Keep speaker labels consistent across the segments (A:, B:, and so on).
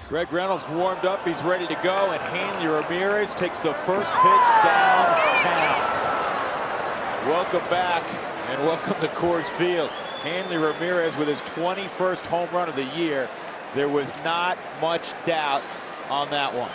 A: Greg Reynolds warmed up, he's ready to go, and Hanley Ramírez takes the first pitch downtown. Welcome back, and welcome to Coors Field. Hanley Ramírez with his 21st home run of the year. There was not much doubt on that one.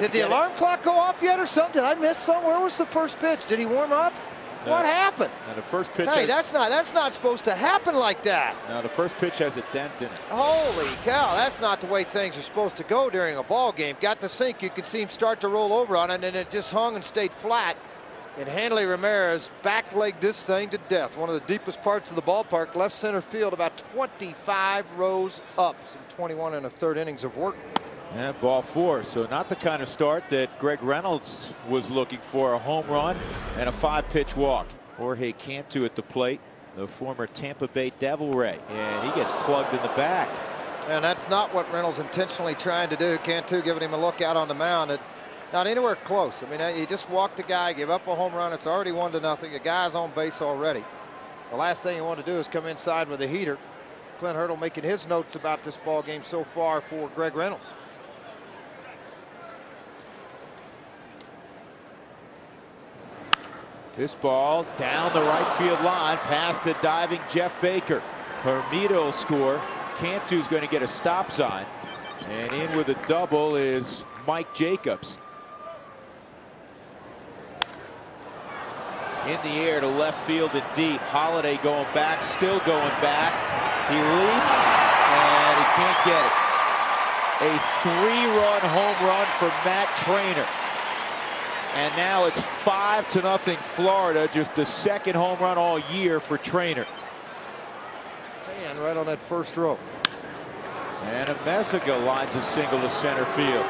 B: Did the alarm clock go off yet or something? Did I miss something? Where was the first pitch? Did he warm up? What happened?
A: And the first pitch.
B: Hey, that's not supposed to happen like that.
A: No, the first pitch has a dent in it.
B: Holy cow, that's not the way things are supposed to go during a ball game. Got the sink, you could see him start to roll over on it, and it just hung and stayed flat. And Hanley Ramírez backlegged this thing to death. One of the deepest parts of the ballpark, left center field, about 25 rows up. Some 21 1/3 innings of work.
A: And ball four. So not the kind of start that Greg Reynolds was looking for. A home run and a 5-pitch walk. Jorge Cantu at the plate, the former Tampa Bay Devil Ray, and he gets plugged in the back.
B: And that's not what Reynolds intentionally trying to do. Cantu giving him a look out on the mound. Not anywhere close. I mean, he just walked the guy, give up a home run. It's already 1-0. The guy's on base already. The last thing you want to do is come inside with a heater. Clint Hurdle making his notes about this ball game so far for Greg Reynolds.
A: This ball down the right field line, past a diving Jeff Baker. Hermida will score. Cantu's going to get a stop sign. And in with a double is Mike Jacobs. In the air to left field and deep. Holiday going back, still going back. He leaps, and he can't get it. A 3-run home run for Matt Trainer. And now it's 5-0 Florida, just the second home run all year for Trainer.
B: And right on that first row.
A: And Messica lines a single to center field.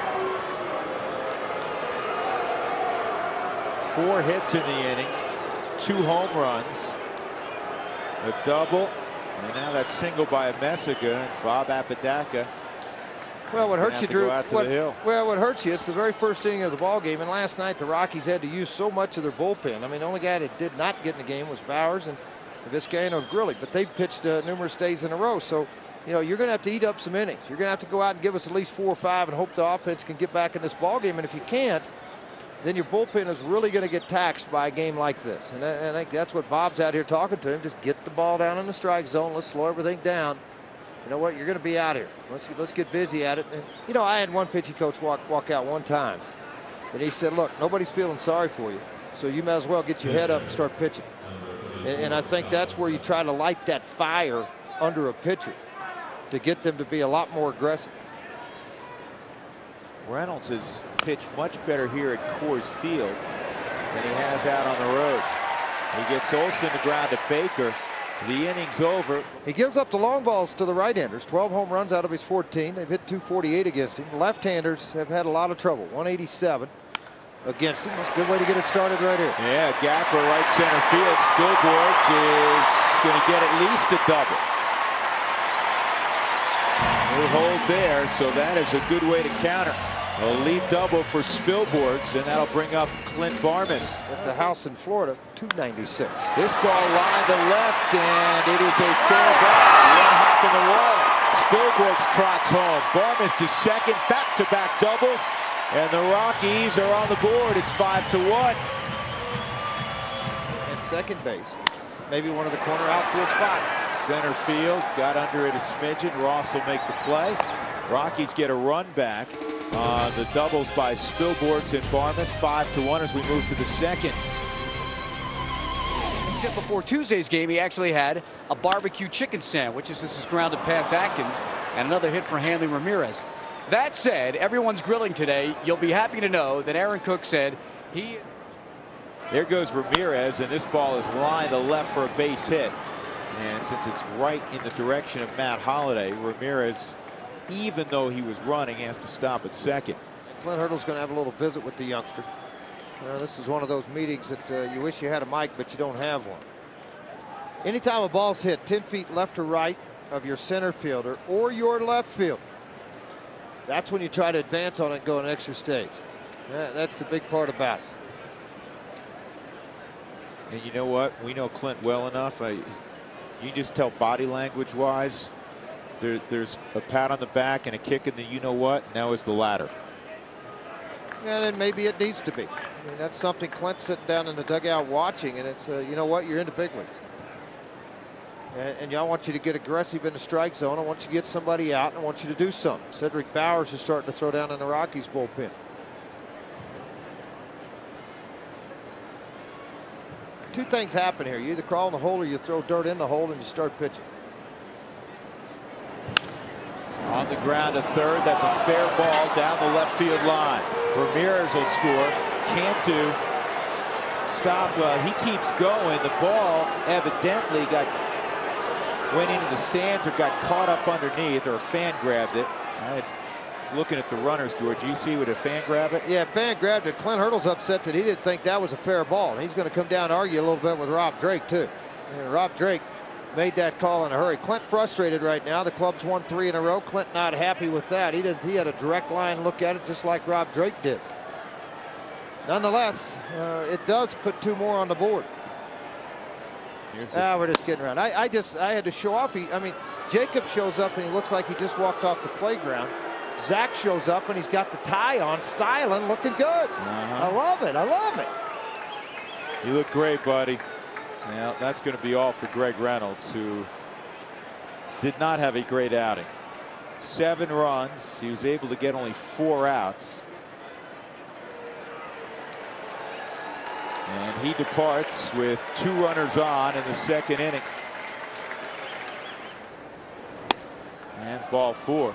A: 4 hits in the inning, 2 home runs, a double, and now that single by Messica and Bob Apodaca.
B: Well, what hurts you, Drew?
A: What
B: hurts you? It's the very first inning of the ball game, and last night the Rockies had to use so much of their bullpen. I mean, the only guy that did not get in the game was Bowers and Vizcaino and Grilli, but they pitched numerous days in a row. So, you know, you're going to have to eat up some innings. You're going to have to go out and give us at least 4 or 5 and hope the offense can get back in this ball game. And if you can't, then your bullpen is really going to get taxed by a game like this. And I think that's what Bob's out here talking to him. Just get the ball down in the strike zone. Let's slow everything down. You know what? You're going to be out here. Let's get busy at it. And, you know, I had one pitching coach walk out one time, and he said, look, nobody's feeling sorry for you, so you might as well get your head up and start pitching. And I think that's where you try to light that fire under a pitcher to get them to be a lot more aggressive.
A: Reynolds has pitched much better here at Coors Field than he has out on the road. He gets Olsen to ground to Baker. The inning's over.
B: He gives up the long balls to the right-handers. 12 home runs out of his 14. They've hit 248 against him. Left-handers have had a lot of trouble. 187 against him. That's a good way to get it started right here.
A: Yeah, Gapper right center field. Spilborghs is going to get at least a double. No hold there, so that is a good way to counter. A lead double for Spilborghs, and that'll bring up Clint Barmes.
B: At the house in Florida, 296.
A: This ball lined to left, and it is a fair ball. One hop in the wall. Spilborghs trots home. Barmes to second, back-to-back doubles, and the Rockies are on the board. It's 5-1.
B: And second base, maybe one of the corner outfield spots.
A: Center field, got under it a smidgen. Ross will make the play. Rockies get a run back. The doubles by Spilborghs and Barmes, 5-1 as we move to the second.
C: He said before Tuesday's game he actually had a barbecue chicken sandwich as this is grounded past Atkins, and another hit for Hanley Ramírez. That said, everyone's grilling today. You'll be happy to know that Aaron Cook said he...
A: There goes Ramírez, and this ball is lined to left for a base hit. And since it's right in the direction of Matt Holliday, Ramírez, even though he was running, has to stop at second.
B: Clint Hurdle's going to have a little visit with the youngster. This is one of those meetings that you wish you had a mic, but you don't have one. Anytime a ball's hit 10 feet left or right of your center fielder or your left field, that's when you try to advance on it and go an extra stage. That's the big part about it.
A: And you know what? We know Clint well enough. You just tell body language wise, there's a pat on the back and a kick in the you-know-what. Now is the latter.
B: And then maybe it needs to be. I mean, that's something Clint's sitting down in the dugout watching, and it's, you know what, you're in the big leagues. And I want you to get aggressive in the strike zone. I want you to get somebody out, and I want you to do something. Cedric Bowers is starting to throw down in the Rockies bullpen. Two things happen here. You either crawl in the hole or you throw dirt in the hole and you start pitching.
A: On the ground to third. That's a fair ball down the left field line. Ramírez will score. Cantu stop. He keeps going. The ball evidently went into the stands or got caught up underneath, or a fan grabbed it. I was looking at the runners, George. You see, would a fan grab it?
B: Yeah, fan grabbed it. Clint Hurdle's upset that he didn't think that was a fair ball. And he's going to come down and argue a little bit with Rob Drake, too. And Rob Drake made that call in a hurry. Clint frustrated right now. The club's won 3 in a row. Clint not happy with that. He had a direct line look at it, just like Rob Drake did. Nonetheless, it does put 2 more on the board. We're just getting around. I had to show off. I mean, Jacob shows up and he looks like he just walked off the playground. Zach shows up and he's got the tie on, styling, looking good. I love it. I love it.
A: You look great, buddy. Now that's going to be all for Greg Reynolds, who did not have a great outing. 7 runs. He was able to get only 4 outs. And he departs with 2 runners on in the 2nd inning. And ball 4.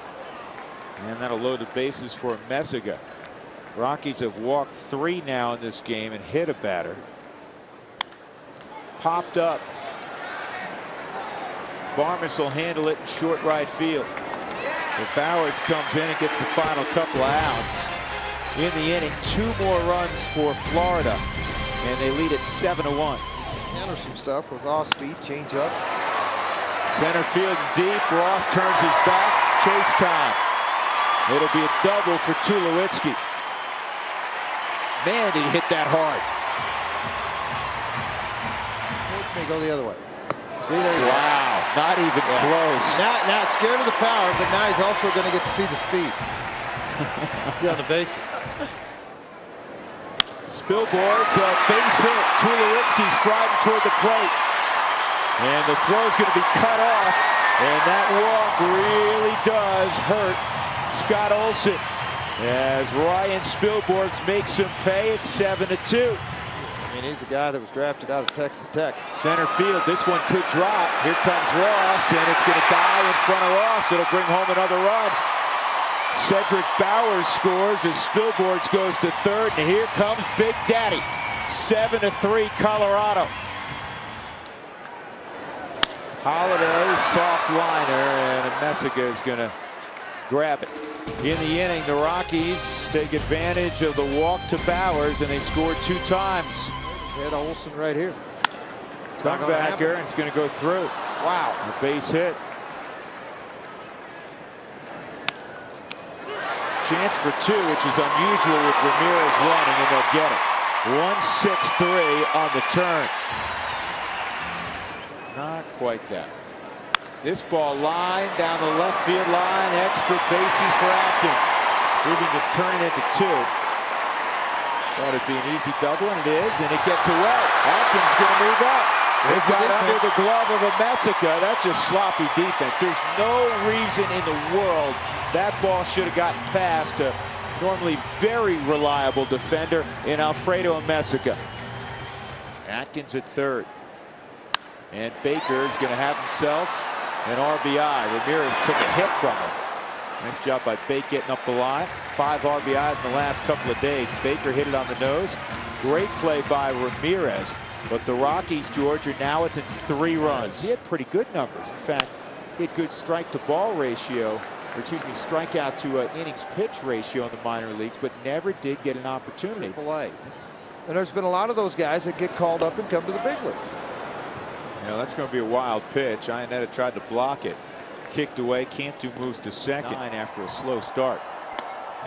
A: And that'll load the bases for Messiga. Rockies have walked 3 now in this game and hit a batter. Popped up. Barmes will handle it in short right field. If Bowers comes in and gets the final couple of outs in the inning, 2 more runs for Florida, and they lead it 7-1.
B: Counter some stuff with off speed, change ups.
A: Center field deep. Ross turns his back. Chase time. It'll be a double for Tulowitzki. Man, did he hit that hard.
B: May go the other way. See, there you
A: wow, go. Not even close.
B: Now scared of the power, but now he's also going to get to see the speed. See on the bases.
A: Spilborg's a base hit. Tulowitzki striding toward the plate. And the throw's going to be cut off. And that walk really does hurt Scott Olson, as Ryan Spilborghs makes him pay. It's 7-2.
B: I mean, he's a guy that was drafted out of Texas Tech.
A: Center field. This one could drop. Here comes Ross, and it's going to die in front of Ross. It'll bring home another run. Cedric Bowers scores as Spilborghs goes to 3rd, and here comes Big Daddy. 7-3 Colorado. Holiday, soft liner, and Messiga is going to grab it. In the inning, the Rockies take advantage of the walk to Bowers, and they scored 2 times.
B: Head Olson right here.
A: Comebacker, and it's going to go through.
B: Wow.
A: A base hit. Chance for 2, which is unusual with Ramírez running, and they'll get it. 1-6-3 on the turn. Not quite that. This ball line down the left field line. Extra bases for Atkins. Proving to turn it into 2. Thought it'd be an easy double, and it is, and it gets away. Atkins is going to move up. They got under the glove of a Messiga. That's just sloppy defense. There's no reason in the world that ball should have gotten past a normally very reliable defender in Alfredo Messiga. Atkins at 3rd. And Baker is going to have himself an RBI. Ramírez took a hit from him. Nice job by Baker getting up the line. 5 RBIs in the last couple of days. Baker hit it on the nose. Great play by Ramírez. But the Rockies, George, are now within 3 runs. He had pretty good numbers. In fact, he had good strike-to-ball ratio, or excuse me, strikeout to innings pitch ratio in the minor leagues, but never did get an opportunity.
B: AAA. And there's been a lot of those guys that get called up and come to the big leagues.
A: You know, that's going to be a wild pitch. Iannetta tried to block it. Kicked away. Cantu moves to 2nd after a slow start.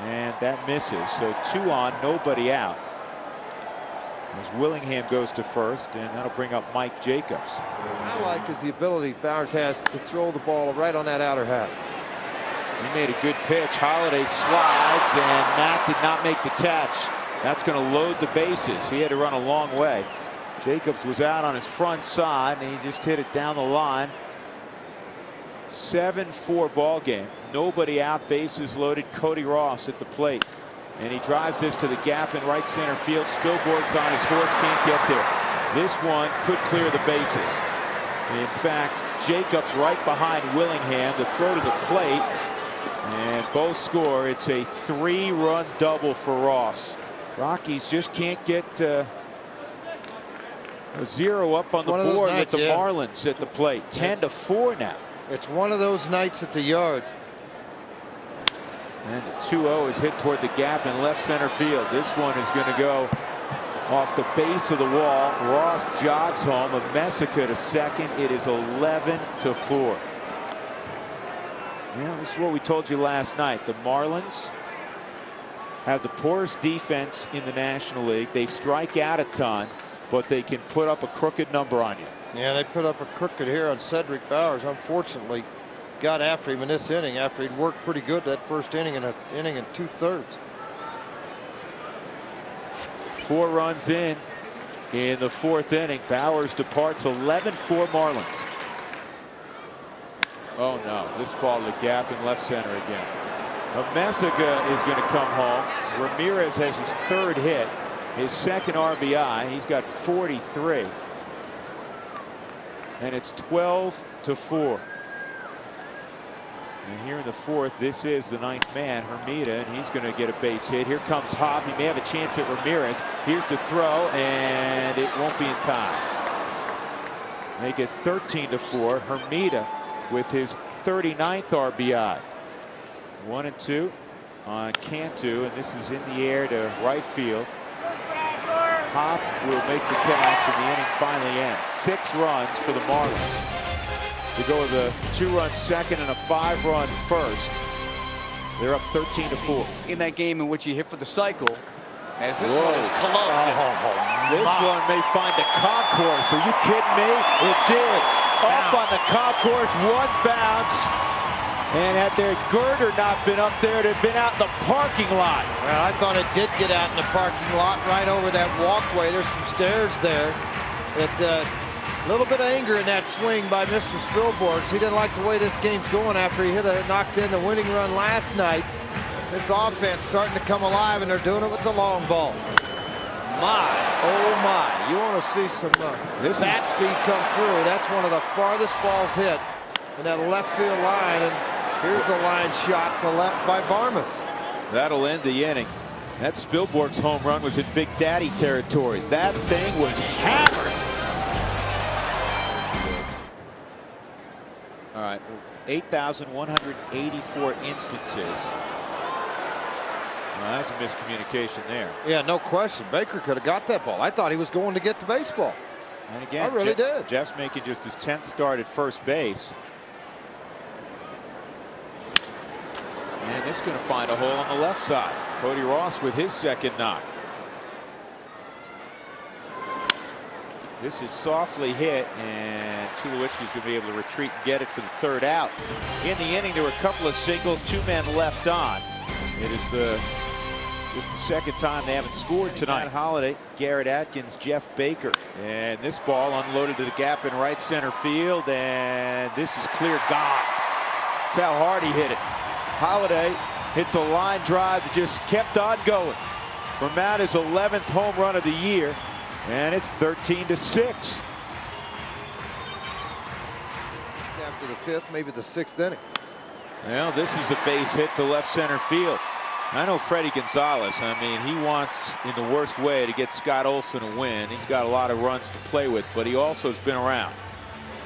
A: And that misses. So 2 on, nobody out. As Willingham goes to first, and that'll bring up Mike Jacobs.
B: I like is the ability Bowers has to throw the ball right on that outer half.
A: He made a good pitch. Holiday slides, and Matt did not make the catch. That's going to load the bases. He had to run a long way. Jacobs was out on his front side, and he just hit it down the line. 7-4 ball game. Nobody out. Bases loaded. Cody Ross at the plate. And he drives this to the gap in right center field. Spielborg's on his horse, can't get there. This one could clear the bases. In fact, Jacobs right behind Willingham. The throw to the plate, and both score. It's a 3-run double for Ross. Rockies just can't get a 0 up on the board with the Marlins at the plate. 10-4 now.
B: It's one of those nights at the yard.
A: And the 2-0 is hit toward the gap in left center field. This one is going to go off the base of the wall. Ross jogs home. A Messica to second. It is 11-4. Yeah, this is what we told you last night. The Marlins have the poorest defense in the National League. They strike out a ton, but they can put up a crooked number on you.
B: Yeah, they put up a crooked here on Cedric Bowers. Unfortunately, got after him in this inning after he'd worked pretty good that first inning and an inning and 2/3.
A: 4 runs in the 4th inning. Bowers departs. 11-4 Marlins. Oh no, this ball to the gap in left center again. Messica is going to come home. Ramírez has his 3rd hit, his 2nd RBI. He's got 43. And it's 12-4. And here in the 4th, this is the 9th man, Hermida, and he's going to get a base hit. Here comes Hobb. He may have a chance at Ramírez. Here's the throw, and it won't be in time. Make it 13-4. Hermida with his 39th RBI. 1-2 on Cantu, and this is in the air to right field. Hobb will make the catch, and the inning finally ends. 6 runs for the Marlins. To go with a 2-run second and a 5-run first. They're up 13-4.
C: In that game in which he hit for the cycle, as this one is collided.
A: This one may find the concourse. Are you kidding me? It did. Up on the concourse, 1 bounce. And had their girder not been up there, it had been out in the parking lot.
B: Well, I thought it did get out in the parking lot right over that walkway. There's some stairs there. A little bit of anger in that swing by Mr. Spielborgs. He didn't like the way this game's going after he knocked in the winning run last night. This offense starting to come alive, and they're doing it with the long ball. My, oh my. You want to see some bat speed come through. That's one of the farthest balls hit in that left field line. And here's a line shot to left by Barmas.
A: That'll end the inning. That Spielborgs home run was in Big Daddy territory. That thing was hammered. All right, 8,184 instances. Well, that's a miscommunication there.
B: Yeah, no question. Baker could have got that ball. I thought he was going to get the baseball.
A: And again,
B: I really did.
A: Jeff's making just his 10th start at first base. And this is going to find a hole on the left side. Cody Ross with his 2nd knock. This is softly hit, and Tulowitzki's going to be able to retreat and get it for the 3rd out. In the inning, there were a couple of singles, 2 men left on. It is the 2nd time they haven't scored tonight. Holiday, Garrett Atkins, Jeff Baker, and this ball unloaded to the gap in right center field, and this is clear gone. That's how hard he hit it. Holiday hits a line drive that just kept on going. For Matt, his 11th home run of the year. And it's 13-6.
B: After the 5th, maybe the 6th inning.
A: Well, this is a base hit to left center field. I know Freddie Gonzalez. I mean, he wants, in the worst way, to get Scott Olson a win. He's got a lot of runs to play with, but he also has been around.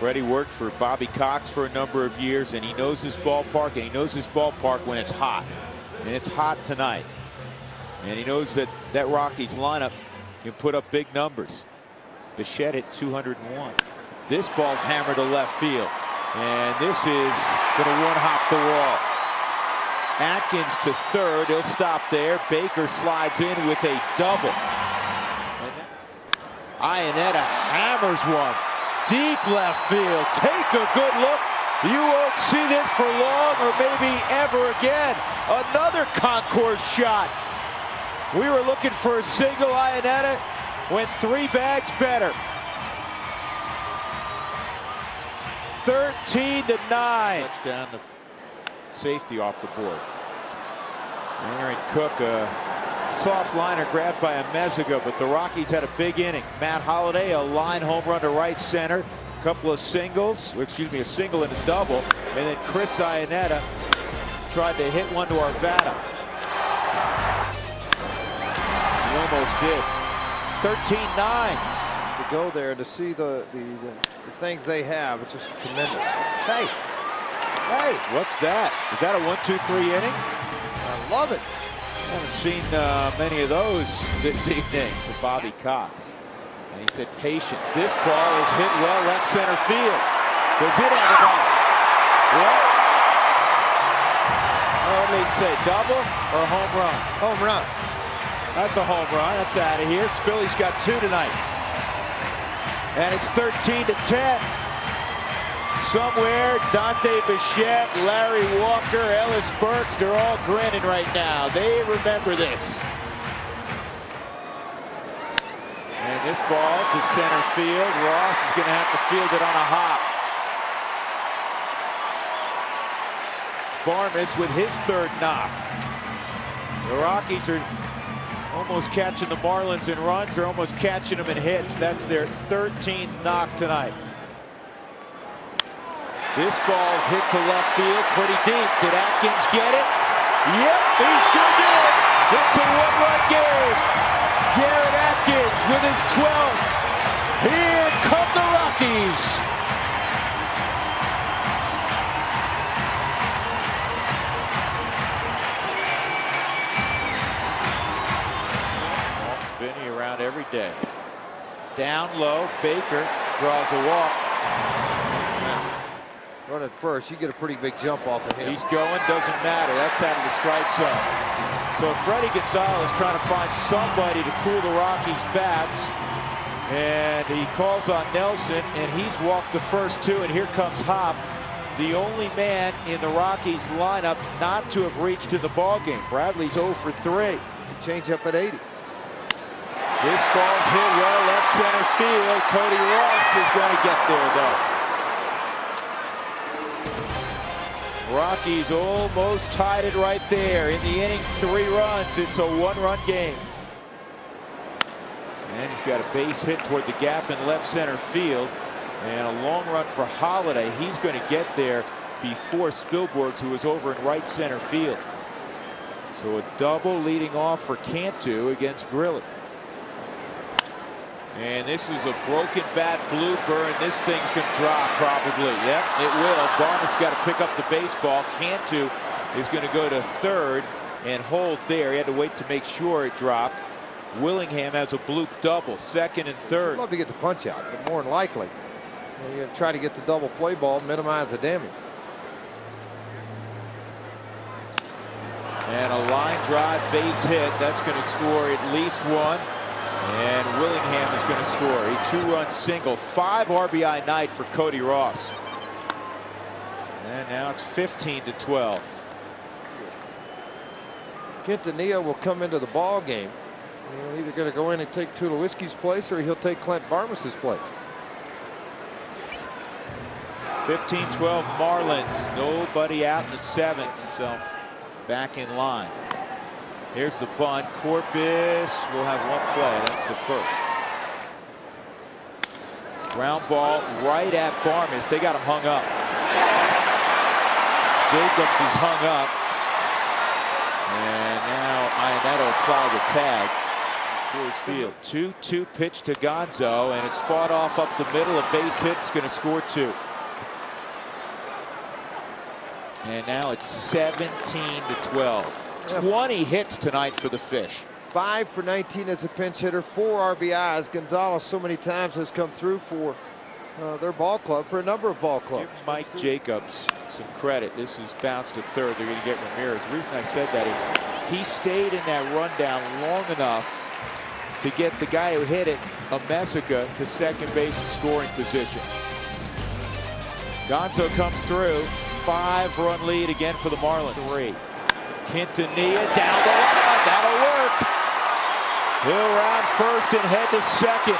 A: Freddie worked for Bobby Cox for a number of years, and he knows this ballpark, and he knows this ballpark when it's hot. And it's hot tonight. And he knows that that Rockies lineup can put up big numbers. Bichette at 201. This ball's hammered to left field, and this is going to one-hop the wall. Atkins to 3rd. He'll stop there. Baker slides in with a double. Iannetta hammers one. Deep left field. Take a good look. You won't see this for long or maybe ever again. Another concourse shot. We were looking for a single. Iannetta went 3 bags better. 13-9. Touchdown to safety off the board. Aaron Cook, a soft liner grabbed by Amezaga, but the Rockies had a big inning. Matt Holliday, a line home run to right center. A couple of singles, excuse me, a single and a double. And then Chris Iannetta tried to hit one to Arvada. He almost did. 13-9.
B: To go there and to see the things they have, it's just tremendous.
A: Hey, what's that? Is that a 1-2-3 inning?
B: I love it.
A: Haven't seen many of those this evening for Bobby Cox. And he said patience. This ball is hit well left center field. Does it have it off? Well, what did they say? Double or home run?
B: Home run.
A: That's a home run. That's out of here. Philly's got 2 tonight. And it's 13-10. Somewhere, Dante Bichette, Larry Walker, Ellis Burks, they're all grinning right now. They remember this. And this ball to center field. Ross is going to have to field it on a hop. Barmes with his 3rd knock. The Rockies are almost catching the Marlins in runs. They're almost catching them in hits. That's their 13th knock tonight. This ball's hit to left field pretty deep. Did Atkins get it? Yep, he sure did. It's a 1-run game. Garrett Atkins with his 12th. Here come the Rockies. Vinny around every day. Down low, Baker draws a walk.
B: Running first, you get a pretty big jump off of him.
A: He's going, doesn't matter. That's out of the strike zone. So Freddie Gonzalez trying to find somebody to cool the Rockies' bats. And he calls on Nelson, and he's walked the first 2. And here comes Hop, the only man in the Rockies lineup not to have reached in the ballgame. Bradley's 0 for 3.
B: Change up at 80.
A: This ball's hit well left center field. Cody Ross is going to get there, though. Rockies almost tied it right there. In the inning, 3 runs. It's a 1-run game. And he's got a base hit toward the gap in left center field. And a long run for Holliday. He's going to get there before Spilborghs, who was over in right center field. So a double leading off for Cantu against Grilli. And this is a broken bat blooper, and this thing's going to drop probably. Yep, it will. Barnes got to pick up the baseball. Cantu is going to go to 3rd and hold there. He had to wait to make sure it dropped. Willingham has a bloop double, 2nd and 3rd.
B: I'd love to get the punch out, but more than likely, you're going to try to get the double play ball, minimize the damage.
A: And a line drive base hit. That's going to score at least 1. And Willingham is going to score a 2-run single. 5 RBI night for Cody Ross. And now it's 15-12.
B: Quintanilla will come into the ball game. He's either going to go in and take Tulowitzki's place, or he'll take Clint Barmes' place.
A: 15-12 Marlins. Nobody out in the 7th. So back in line. Here's the bunt. Corpus will have 1 play. That's the 1st. Ground ball right at Barmes. They got him hung up. Jacobs is hung up. And now Iannetta will apply the tag. Coors Field. 2-2 pitch to Gonzo, and it's fought off up the middle. A base hit's going to score 2. And now it's 17-12. 20 hits tonight for the Fish.
B: 5 for 19 as a pinch hitter, 4 RBIs. Gonzalez so many times has come through for their ball club, for a number of ball clubs.
A: Give Mike Jacobs some credit. This is bounced to 3rd. They're going to get Ramirez. The reason I said that is he stayed in that rundown long enough to get the guy who hit it, Amesica, to second base in scoring position. Gonzo comes through. 5-run lead again for the Marlins. 3. Quintanilla down the line. That'll work. He'll round first and head to second.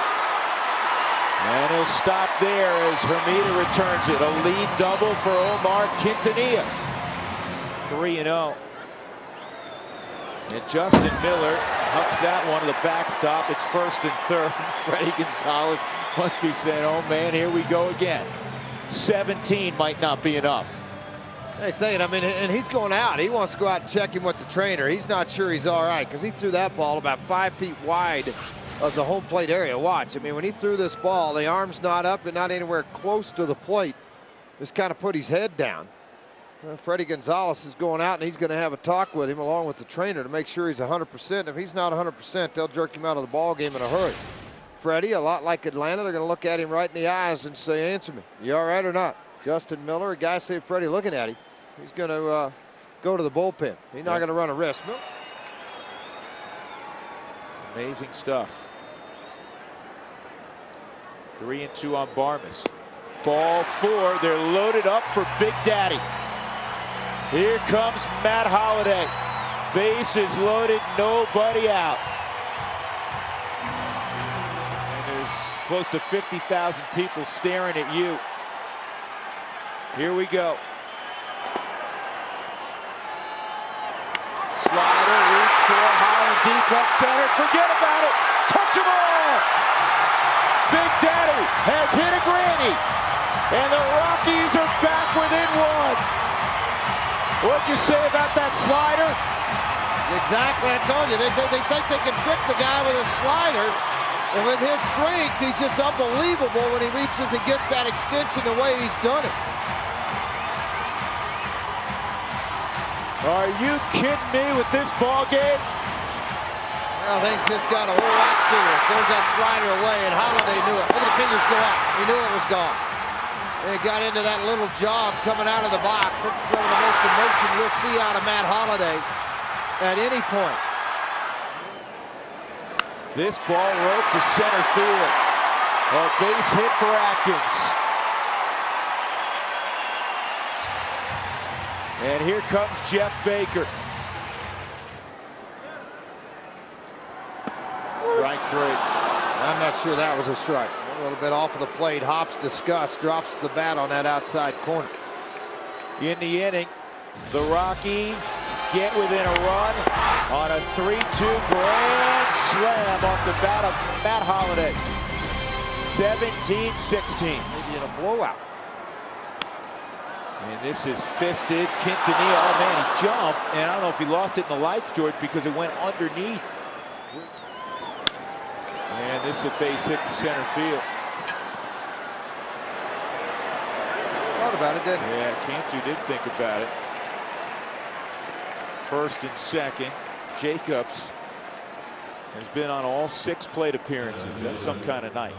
A: And he'll stop there as Ramírez returns it. A lead double for Omar Quintanilla. 3-0. And Justin Miller hucks that one to the backstop. It's first and third. Freddie Gonzalez must be saying, oh man, here we go again. 17 might not be enough.
B: Hey, thinking, I mean, and he's going out. He wants to go out and check him with the trainer. He's not sure he's all right because he threw that ball about 5 feet wide of the home plate area. Watch, I mean, when he threw this ball, the arm's not up and not anywhere close to the plate. Just kind of put his head down. Freddie Gonzalez is going out, and he's going to have a talk with him along with the trainer to make sure he's 100%. If he's not 100%, they'll jerk him out of the ball game in a hurry. Freddie, a lot like Atlanta, they're going to look at him right in the eyes and say, answer me. You all right or not? Justin Miller, a guy say Freddie looking at him. He's going to go to the bullpen. He's not going to run a risk.
A: Amazing stuff. 3-2 on Barmes. Ball 4. They're loaded up for Big Daddy. Here comes Matt Holliday. Bases loaded, nobody out. And there's close to 50,000 people staring at you. Here we go. Slider, reach for high and deep left center. Forget about it. Touch them all. Big Daddy has hit a granny. And the Rockies are back within 1. What'd you say about that slider?
B: Exactly, I told you. They think they can trick the guy with a slider. And with his strength, he's just unbelievable when he reaches and gets that extension the way he's done it.
A: Are you kidding me with this ball game?
B: Well, things just got a whole lot serious. There's that slider away, and Holliday knew it. Look at the fingers go out. He knew it was gone. They got into that little jog coming out of the box. That's some of the most emotion you'll see out of Matt Holliday at any point.
A: This ball roped to center field. A base hit for Atkins. And here comes Jeff Baker. Strike 3.
B: I'm not sure that was a strike. A little bit off of the plate. Hops disgust, drops the bat on that outside corner.
A: In the inning, the Rockies get within a run on a 3-2 grand slam off the bat of Matt Holliday. 17-16.
B: Maybe in a blowout.
A: And this is fisted. Quintanilla, oh man, he jumped. And I don't know if he lost it in the lights, George, because it went underneath. And this is a base hit to center field.
B: Thought about it, didn't he?
A: Yeah, Cantu did think about it. First and second. Jacobs has been on all 6 plate appearances. That's some kind of night.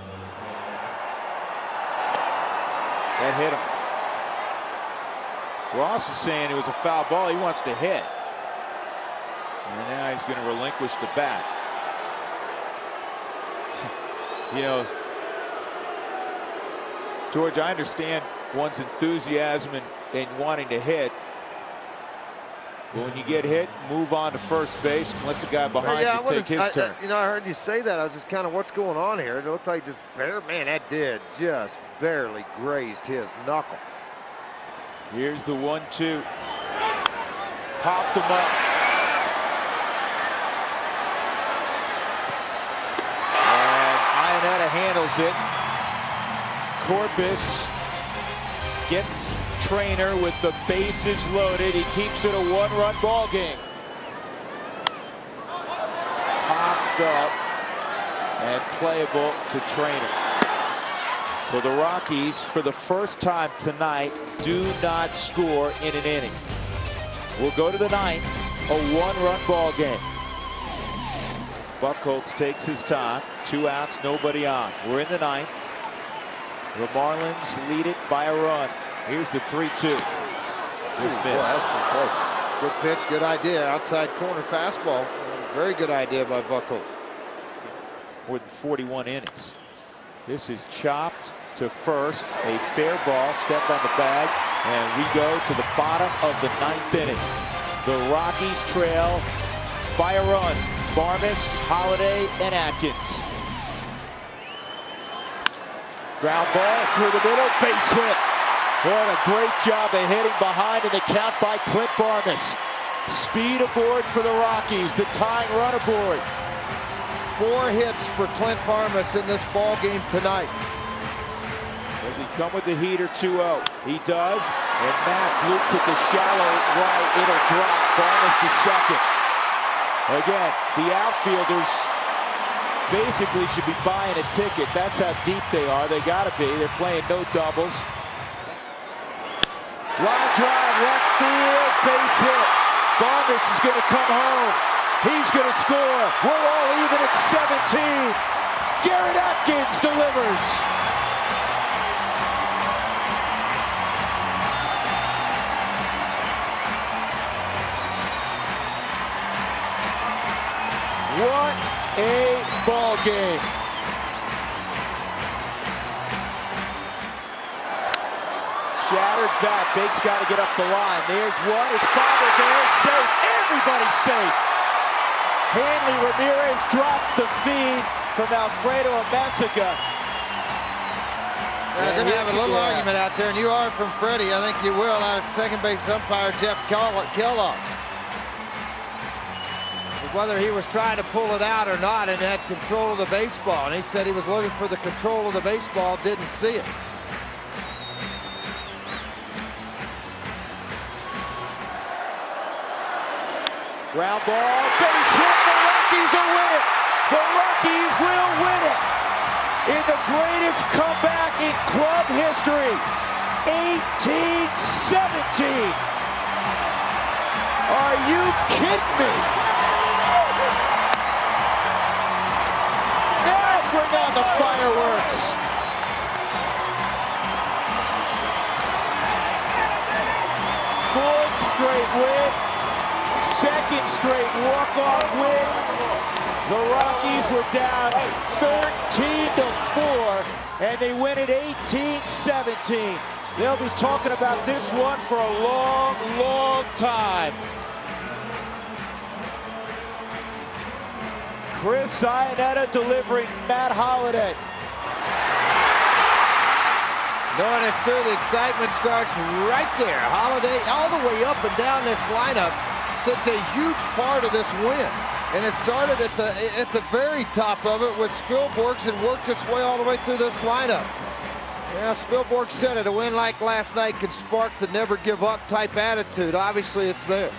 A: That hit him. Ross is saying it was a foul ball. He wants to hit. And now he's going to relinquish the bat. You know, George, I understand one's enthusiasm and wanting to hit. But when you get hit, move on to first base and let the guy behind you take his turn.
B: You know, I heard you say that. I was just kind of, what's going on here? It looked like just man, that did just barely grazed his knuckle.
A: Here's the 1-2. Popped him up. And Iannetta handles it. Corpus gets Trainer with the bases loaded. He keeps it a 1-run ball game. Popped up and playable to Trainer. So the Rockies, for the first time tonight, do not score in an inning. We'll go to the 9th, a 1-run ball game. Buchholz takes his time. 2 outs, nobody on. We're in the 9th. The Marlins lead it by a run. Here's the 3-2. Just missed.
B: That's pretty close. Good pitch, good idea. Outside corner fastball. Very good idea by Buchholz.
A: more than 41 innings. This is chopped to first, a fair ball, step on the bag, and we go to the bottom of the 9th inning. The Rockies trail by a run. Barmes, Holiday, and Atkins. Ground ball through the middle, base hit. What a great job of hitting behind in the count by Clint Barmes. Speed aboard for the Rockies, the tying run aboard.
B: 4 hits for Clint Barmes in this ball game tonight.
A: Does he come with the heater 2-0? He does, and Matt bloops at the shallow right. It'll drop. Barmes to second. Again, the outfielders basically should be buying a ticket. That's how deep they are. They gotta be. They're playing no doubles. Line drive, left field, base hit. Barmes is gonna come home. He's gonna score. We're all even at 17. Garrett Atkins delivers. What a ball game. Shattered bat. Bates got to get up the line. There's one. It's Father there. Safe. Everybody's safe. Hanley Ramírez dropped the feed from Alfredo Amasica.
B: They're going to have a little argument out there, and you are from Freddie. I think you will, out at second base umpire Jeff Kellogg. Whether he was trying to pull it out or not and had control of the baseball. And he said he was looking for the control of the baseball, didn't see it.
A: Ground ball, base hit, the Rockies will win it. The Rockies will win it. In the greatest comeback in club history, 18-17. Are you kidding me? Bring on the fireworks. Fourth straight win. Second straight walk-off win. The Rockies were down 13-4, and they win it 18-17. They'll be talking about this one for a long, long time. Chris Iannetta delivering Matt Holliday.
B: Knowing it's through, the excitement starts right there. Holliday all the way up and down this lineup. Such a huge part of this win. And it started at the very top of it with Spilborghs and worked its way all the way through this lineup. Yeah, Spilborghs said it, a win like last night can spark the never give up type attitude. Obviously it's there.